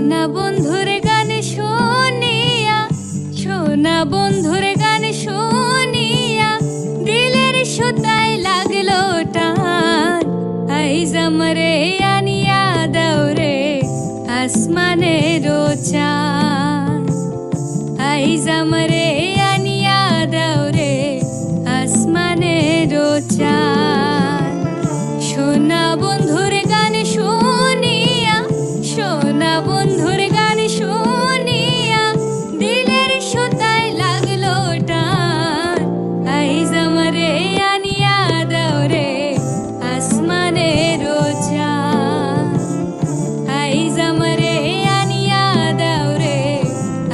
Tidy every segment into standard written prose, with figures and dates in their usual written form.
সোনা বন্ধুর গান শুনিয়া, সোনা বন্ধুর গান শুনিয়া দিলের সুতায় লাগলো টান। আইজ আমরে আনিয়া দাও রে আসমানের চাঁদ, আইজ আমরে আনিয়া দাও রে আসমানের চাঁদ। সোনা বন্ধুর গান শুনিয়া, সোনা বন্ধুর গান শুনিয়া দিলের সুতায় লাগলো টান। আইজ আমরে আনিয়া দাও রে আসমানের চাঁদ, আইজ আমরে আনিয়া দাও রে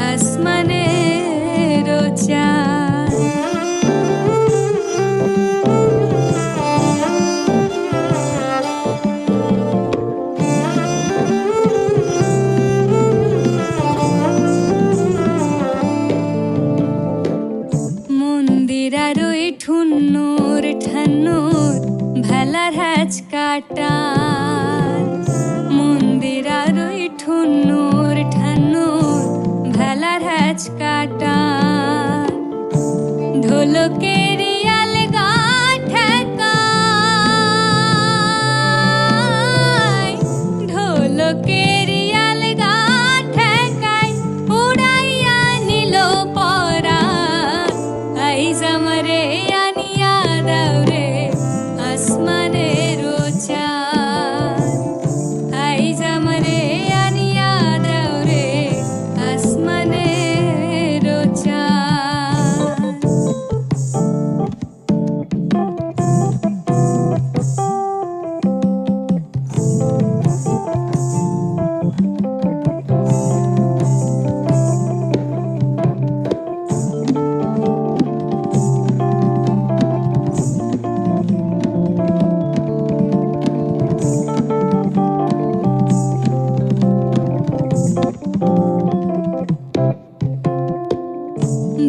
আসমানের চাঁদ। মন্দিরার ওই ঠুন্নুর ঠান্নুর ভেলার হ্যাচ কাটার, মন্দিরার ওই ঠুন্নুর ঠান্নুর ভেলার হ্যাচ কাটার। ঢোলকের আলগা ঠেকায়, ঢোলকের আলগা ঠেকায় উড়াইয়া নিল পরাণ। আইজ আমরে আনিয়া দাও রে আসমানের চাঁদ, আইজ আমরে আনিয়া দাও রে আসমানের চাঁদ।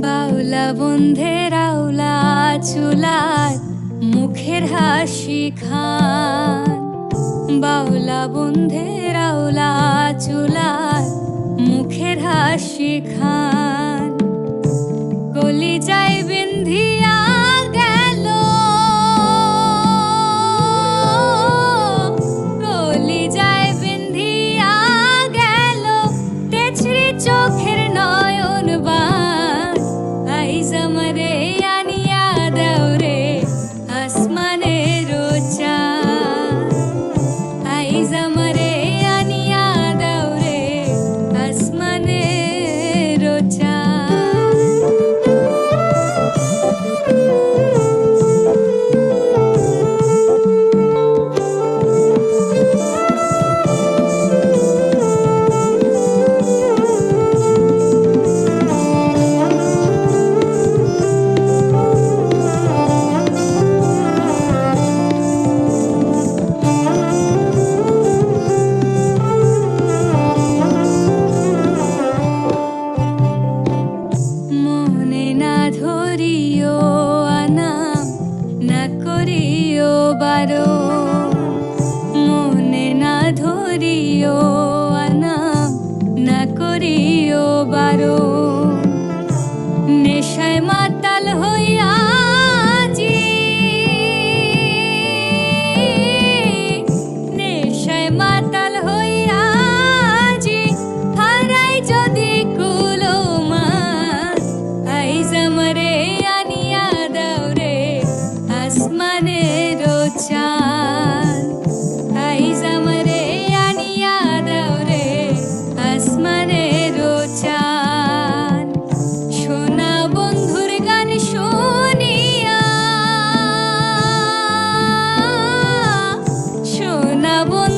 বাউলা বন্ধের আউলা চুলার মুখের হাসি খান, বাউলা বন্ধের আউলা চুলার মুখের হাসি খান। কলিজায় বিন্ধিয়া গেল, কলিজায় বিন্ধিয়া গেল তেছরি চোখের নয়ন বান। আইজ আমরে আনিয়া দাও রে আসমানের চাঁদ, আইজ আমরে আনিয়া দাও রে আসমানের চাঁদ। মনে না ধরিও আনাম না করিও বারণ, মনে না ধরিও আনাম না করিও বারণ। নেশায় মাতাল হইয়া জি, নেশায় মাতাল হইয়া জি হারাই যদি কুলো মান। আইজ আমরে আনিয়া দাও রে আসমানের চাঁদ, আইজ আমরে আনিয়া দাও রে আসমানের চাঁদ। সোনা বন্ধুর গান শুনিয়া, সোনা বন্ধু